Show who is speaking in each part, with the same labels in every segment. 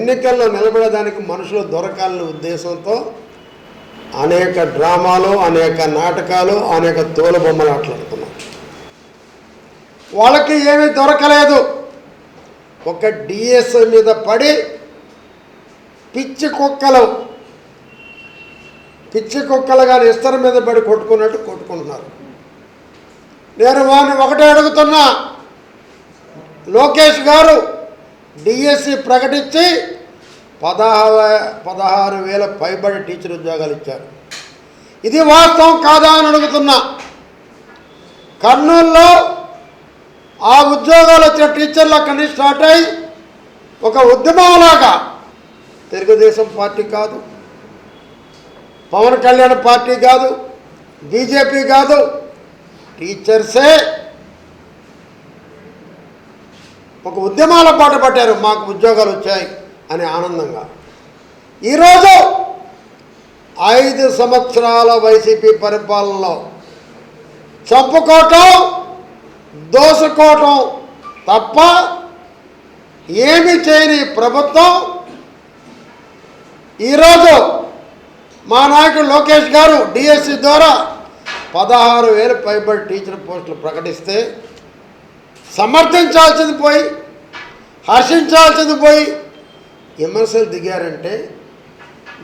Speaker 1: ఎన్నికల్లో నిలబడడానికి మనుషులు దొరకాలనే ఉద్దేశంతో అనేక డ్రామాలు, అనేక నాటకాలు, అనేక తోలుబొమ్మలు ఆటలాడుతున్నారు. వాళ్ళకి ఏమీ దొరకలేదు. ఒక డిఎస్ఐ మీద పడి పిచ్చి కుక్కలుగా ఇస్తర మీద పడి కొట్టుకున్నట్టు కొట్టుకుంటున్నారు. నేను వాడిని ఒకటే అడుగుతున్నా, లోకేష్ గారు డిఎస్సి ప్రకటించి 16,000 పైబడి టీచర్ ఉద్యోగాలు ఇచ్చారు. ఇది వాస్తవం కాదా అని అడుగుతున్నా. కర్నూలులో ఆ ఉద్యోగాలు వచ్చిన టీచర్లు అక్కడి నుంచి స్టార్ట్ అయ్యి ఒక ఉద్యమంలాగా, తెలుగుదేశం పార్టీ కాదు, పవన్ కళ్యాణ్ పార్టీ కాదు, బీజేపీ కాదు, టీచర్సే ఒక ఉద్యమాల బాట పట్టారు. మాకు ఉద్యోగాలు వచ్చాయి అని ఆనందంగా. ఈరోజు 5 సంవత్సరాల వైసీపీ పరిపాలనలో చంపుకోవటం, దోసుకోవటం తప్ప ఏమి చేయని ప్రభుత్వం ఈరోజు మా నాయకుడు లోకేష్ గారు డిఎస్సి ద్వారా 16,000 పైబడి టీచర్ పోస్టులు ప్రకటిస్తే సమర్థించాల్సింది పోయి, హర్షించాల్సింది పోయి విమర్శలు దిగారంటే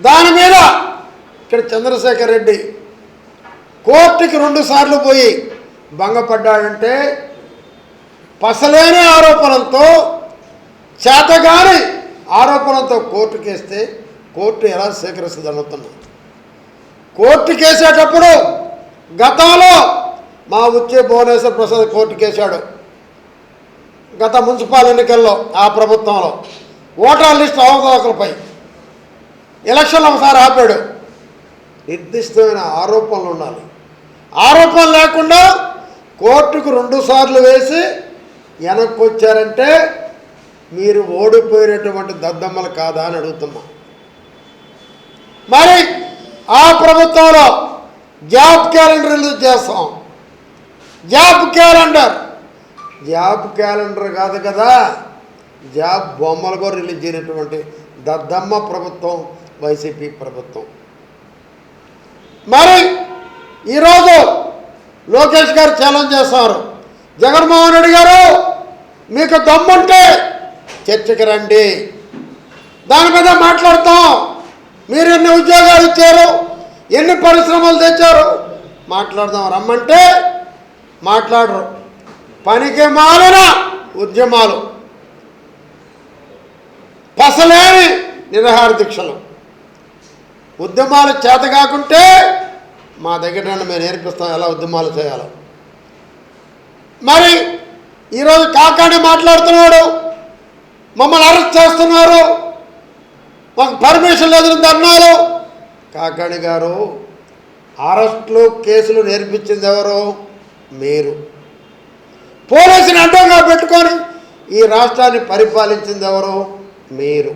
Speaker 1: దాని మీద ఇక్కడ చంద్రశేఖర్ రెడ్డి కోర్టుకి 2 సార్లు పోయి భంగపడ్డాడంటే పసలేని ఆరోపణలతో, చేతగాని ఆరోపణలతో కోర్టు కేస్తే కోర్టు ఎలా స్వీకరిస్తుంది అనుకున్నాం. కోర్టు కేసేటప్పుడు గతంలో మా ఉచ్చే భువనేశ్వర్ ప్రసాద్ కోర్టు కేసాడు. గత మున్సిపల్ ఎన్నికల్లో ఆ ప్రభుత్వంలో ఓటర్ లిస్ట్ అవకతవకలపై ఎలక్షన్లు ఒకసారి ఆపాడు. నిర్దిష్టమైన ఆరోపణలు ఉండాలి. ఆరోపణలు లేకుండా కోర్టుకు 2 సార్లు వేసి వెనక్కి వచ్చారంటే మీరు ఓడిపోయినటువంటి దద్దమ్మలు కాదా అని అడుగుతున్నా. మరి ఆ ప్రభుత్వంలో జాబ్ క్యాలెండర్ రిలీజ్ చేస్తాం. జాబ్ క్యాలెండర్ కాదు కదా, జాబ్ బొమ్మలు కూడా రిలీజ్ చేయనటువంటి దద్దమ్మ ప్రభుత్వం వైసీపీ ప్రభుత్వం. మరి ఈరోజు లోకేష్ గారు ఛాలెంజ్ చేస్తారు, జగన్మోహన్ రెడ్డి గారు మీకు దమ్ముంటే చర్చకి రండి, దాని మీద మాట్లాడతాం. మీరు ఎన్ని ఉద్యోగాలు ఇచ్చారు, ఎన్ని పరిశ్రమలు తెచ్చారు మాట్లాడదాం. రమ్మంటే మాట్లాడరు. పనికి మాలిన ఉద్యమాలు, పసలేని నిరాహార దీక్షలు, ఉద్యమాలు చేత కాకుంటే మా దగ్గర మేము నేర్పిస్తాం ఎలా ఉద్యమాలు చేయాలో. మరి ఈరోజు కాకాని మాట్లాడుతున్నాడు, మమ్మల్ని అరెస్ట్ చేస్తున్నారు, మాకు పర్మిషన్ లేదు ధర్నాలు. కాకాని గారు, అరెస్టులు కేసులు నేర్పించింది ఎవరు? మీరు. పోలీసుని అడ్డంగా పెట్టుకొని ఈ రాష్ట్రాన్ని పరిపాలించింది ఎవరు? మీరు.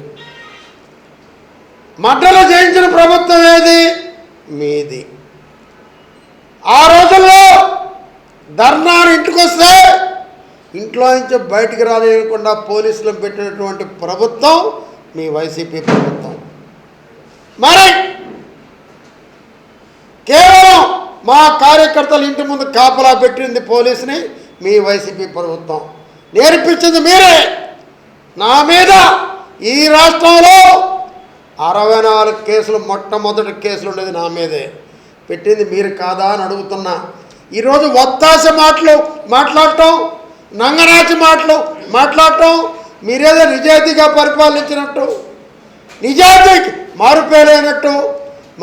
Speaker 1: మడ్డలు చేయించిన ప్రభుత్వం ఏది? మీది. ఆ రోజుల్లో ధర్నాన్ని ఇంటికి వస్తే ఇంట్లో నుంచి బయటికి రాలేకుండా పోలీసులను పెట్టినటువంటి ప్రభుత్వం మీ వైసీపీ ప్రభుత్వం. మరి కేవలం మా కార్యకర్తలు ఇంటి ముందు కాపలా పెట్టింది పోలీసుని మీ వైసీపీ ప్రభుత్వం. నేర్పించింది మీరే. నా మీద ఈ రాష్ట్రంలో 64 కేసులు, మొట్టమొదటి కేసులు ఉండేది నా మీదే. పెట్టింది మీరు కాదా అని అడుగుతున్నా. ఈరోజు ఒత్తాస మాటలు మాట్లాడటం, నంగనాచి మాటలు మాట్లాడటం, మీరేదో నిజాయితీగా పరిపాలించినట్టు, నిజాయితీకి మారుపేరైనట్టు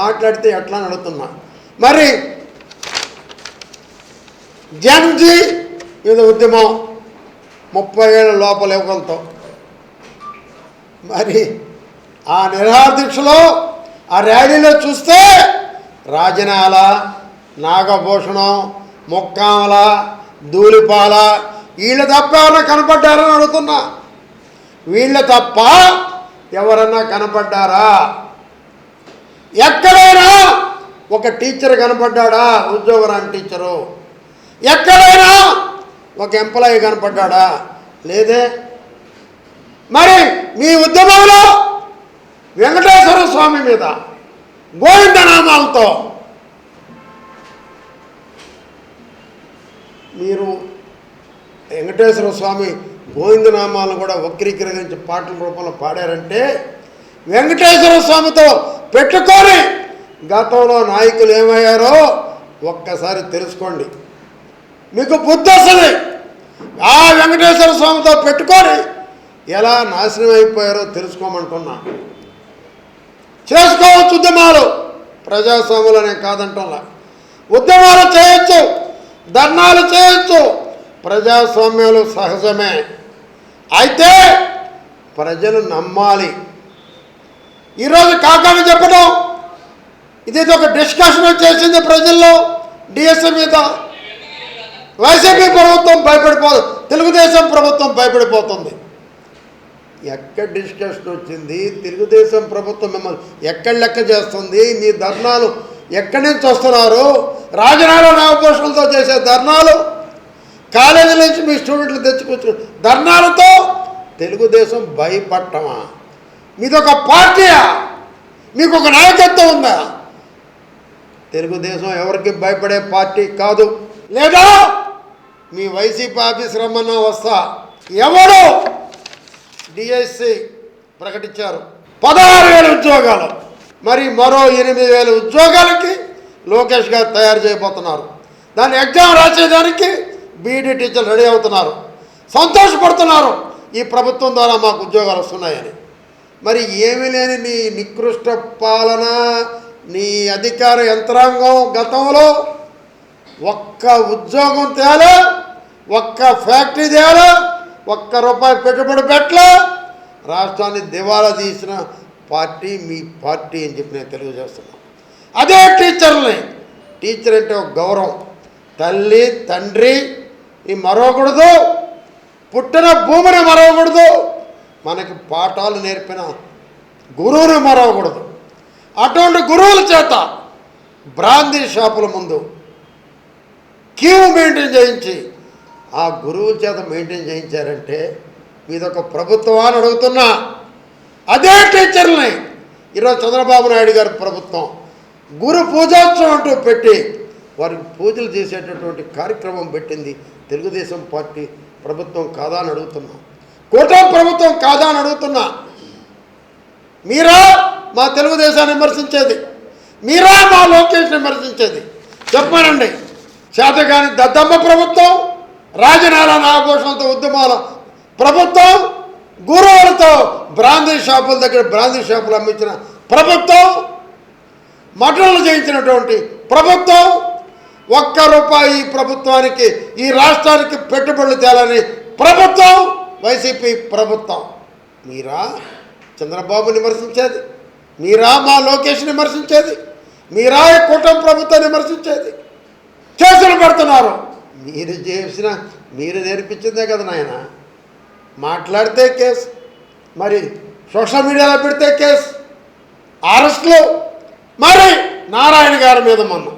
Speaker 1: మాట్లాడితే ఎట్లా అని అడుగుతున్నా. మరి జన్జీ ఇది ఉద్యమం 30 ఏళ్ళ లోపల యువకులతో, మరి ఆ నిరాహార దీక్షలో ఆ ర్యాలీలో చూస్తే రాజనాల, నాగభూషణం, ముక్కామల, ధూళిపాల వీళ్ళ తప్ప ఎవరన్నా కనపడ్డారని అడుగుతున్నా. వీళ్ళ తప్ప ఎవరన్నా కనపడ్డారా? ఎక్కడైనా ఒక టీచర్ కనపడ్డా? ఉద్యోగరాని టీచరు. ఎక్కడైనా ఒక ఎంప్లాయీ కనపడ్డా? లేదే. మరి మీ ఉద్యమంలో వెంకటేశ్వర స్వామి మీద గోవిందనామాలతో మీరు వెంకటేశ్వర స్వామి గోవిందనామాలను కూడా వక్రీకరించి పాటల రూపంలో పాడారంటే వెంకటేశ్వర స్వామితో పెట్టుకొని గతంలో నాయకులు ఏమయ్యారో ఒక్కసారి తెలుసుకోండి, మీకు బుద్ధి వస్తుంది. ఆ వెంకటేశ్వర స్వామితో పెట్టుకొని ఎలా నాశనం అయిపోయారో తెలుసుకోమంటున్నా. చేసుకోవచ్చు ఉద్యమాలు, ప్రజాస్వామ్యాలనే కాదంటున్నా. ఉద్యమాలు చేయొచ్చు, ధర్నాలు చేయొచ్చు, ప్రజాస్వామ్యాలు సహజమే. అయితే ప్రజలు నమ్మాలి. ఈరోజు కాకాని చెప్పడం ఇది ఒక డిస్కషన్ వచ్చేసింది ప్రజల్లో డిఎస్సీ మీద. వైసీపీ ప్రభుత్వం తెలుగుదేశం ప్రభుత్వం భయపడిపోతుంది. ఎక్కడ డిస్కషన్ వచ్చింది? తెలుగుదేశం ప్రభుత్వం మిమ్మల్ని ఎక్కడ లెక్క చేస్తుంది? మీ ధర్నాలు ఎక్కడి నుంచి వస్తున్నారు? రాజనాల నామపోషణలతో చేసే ధర్నాలు, కాలేజీల నుంచి మీ స్టూడెంట్లు తెచ్చుకొచ్చిన ధర్నాలతో తెలుగుదేశం భయపడటమా? మీదొక పార్టీయా? మీకు ఒక నాయకత్వం ఉందా? తెలుగుదేశం ఎవరికి భయపడే పార్టీ కాదు. లేదా మీ వైసీపీ ఆఫీస్ రమ్మన్నా వస్తా. ఎవరు డిఎస్సి ప్రకటించారు 16,000 ఉద్యోగాలు, మరి మరో 8,000 ఉద్యోగాలకి లోకేష్ గారు తయారు చేయబోతున్నారు. దాన్ని ఎగ్జామ్ రాసేదానికి బీఈడీ టీచర్లు రెడీ అవుతున్నారు, సంతోషపడుతున్నారు ఈ ప్రభుత్వం ద్వారా మాకు ఉద్యోగాలు వస్తున్నాయని. మరి ఏమీ లేని నీ నికృష్ట పాలన, నీ అధికార యంత్రాంగం గతంలో ఒక్క ఉద్యోగం తేలా, ఒక్క ఫ్యాక్టరీ తేలా, ₹1 పెట్టుబడి పెట్టలే, రాష్ట్రాన్ని దివాలా తీసిన పార్టీ మీ పార్టీ అని చెప్పి నేను తెలియజేస్తున్నాను. అదే టీచర్ని, టీచర్ అంటే ఒక గౌరవం. తల్లి తండ్రి ఈ మరవకూడదు, పుట్టిన భూమిని మరవకూడదు, మనకి పాఠాలు నేర్పిన గురువుని మరవకూడదు. అటువంటి గురువుల చేత బ్రాందీ షాపుల ముందు క్యూ మెయింటైన్ చేయించి ఆ గురువుల చేత మెయింటైన్ చేయించారంటే మీదొక ప్రభుత్వం అని అడుగుతున్నా. అదే టీచర్ని ఈరోజు చంద్రబాబు నాయుడు గారి ప్రభుత్వం గురు పూజోత్సవం అంటూ పెట్టి వారికి పూజలు చేసేటటువంటి కార్యక్రమం పెట్టింది తెలుగుదేశం పార్టీ ప్రభుత్వం కాదా అని అడుగుతున్నా. కూటమి ప్రభుత్వం కాదా అని అడుగుతున్నా. మీరా మా తెలుగుదేశాన్ని విమర్శించేది? మీరా మా లోకేష్ని విమర్శించేది? చెప్పానండి. చేతగాని దద్దమ్మ ప్రభుత్వం, రాజనాల నాగభూషణంతో ఉద్యమాల ప్రభుత్వం, గురువులతో బ్రాందీ షాపుల దగ్గర బ్రాందీ షాపులు అమ్మించిన ప్రభుత్వం, మటన్లు చేయించినటువంటి ప్రభుత్వం, ₹1 ఈ ప్రభుత్వానికి ఈ రాష్ట్రానికి పెట్టుబడులు తేలని ప్రభుత్వం వైసీపీ ప్రభుత్వం. మీరా చంద్రబాబుని విమర్శించేది? మీరా మా లోకేష్ని విమర్శించేది? మీరా కూటమి ప్రభుత్వాన్ని విమర్శించేది? కేసులు పెడుతున్నారు. మీరు చేసిన, మీరు నేర్పించిందే కదా నాయన. మాట్లాడితే కేసు, మరి సోషల్ మీడియాలో పెడితే కేసు, అరెస్టులు. మరి నారాయణ గారి మీద మొన్న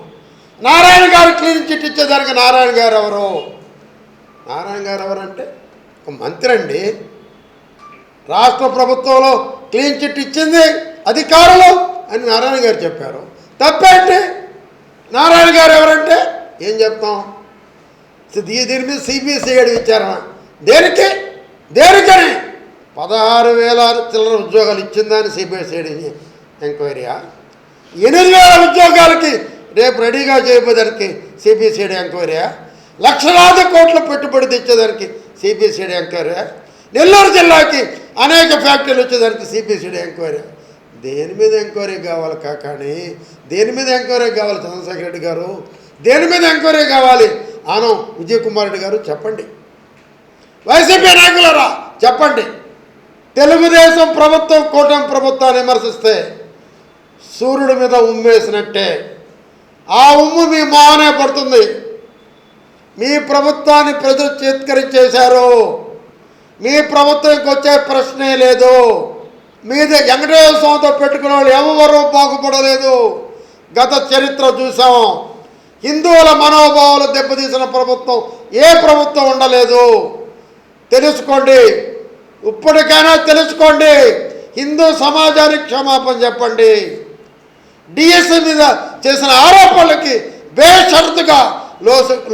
Speaker 1: నారాయణ గారు క్లీన్ చిట్ ఇచ్చేదానికి నారాయణ గారు ఎవరు? నారాయణ గారు ఎవరంటే ఒక మంత్రి అండి. రాష్ట్ర ప్రభుత్వంలో క్లీన్ చిట్ ఇచ్చింది అధికారులు అని నారాయణ గారు చెప్పారు. తప్పేంటి? నారాయణ గారు ఎవరంటే ఏం చెప్తాం? దీని మీద సిబిసిఐడి విచారణ దేనికి? దేనికని 16,000 చిల్లర ఉద్యోగాలు ఇచ్చిందని సిబిసిఐడి ఎంక్వైరీయా? 8,000 ఉద్యోగాలకి రేపు రెడీగా చేయబోదానికి సిబిసిఐడి ఎంక్వైరీయా? లక్షలాది కోట్ల పెట్టుబడి తెచ్చేదానికి సిబిసిఐడి ఎంక్వైరీయా? నెల్లూరు జిల్లాకి అనేక ఫ్యాక్టరీలు వచ్చేదానికి సిబిసిఐడి ఎంక్వైరీయా? దేని మీద ఎంక్వైరీ కావాలి కాకాని? దేని మీద ఎంక్వైరీ కావాలి చంద్రశేఖర్ రెడ్డి గారు? దేని మీద ఎంక్వైరీ కావాలి ఆనం విజయ్ కుమార్ రెడ్డి గారు? చెప్పండి. వైసీపీ నాయకులరా చెప్పండి. తెలుగుదేశం ప్రభుత్వం కూటమి ప్రభుత్వాన్ని విమర్శిస్తే సూర్యుడి మీద ఉమ్మేసినట్టే. ఆ ఉమ్ము మీ మొహనే పడుతుంది. మీ ప్రభుత్వాన్ని ప్రజలు చేత్కరించేశారు. మీ ప్రభుత్వంకి వచ్చే ప్రశ్నే లేదు. మీది వెంకటేశ్వర స్వామితో పెట్టుకున్న వాళ్ళు ఎవరు బాగుపడలేదు. గత చరిత్ర చూసాం. హిందువుల మనోభావాలు దెబ్బతీసిన ప్రభుత్వం ఏ ప్రభుత్వం ఉండలేదు. తెలుసుకోండి, ఇప్పటికైనా తెలుసుకోండి. హిందూ సమాజానికి క్షమాపణ చెప్పండి. డిఎస్సి మీద చేసిన ఆరోపణలకి బేషరతుగా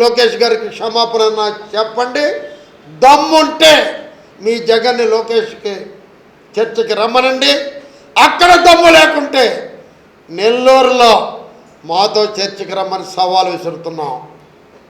Speaker 1: లోకేష్ గారికి క్షమాపణ చెప్పండి. దమ్ముంటే మీ జగన్ని లోకేష్కి చర్చకి రమ్మనండి. అక్కడ దమ్ము లేకుంటే నెల్లూరులో మాతో చర్చకి రమ్మని సవాల్ విసురుతున్నాం.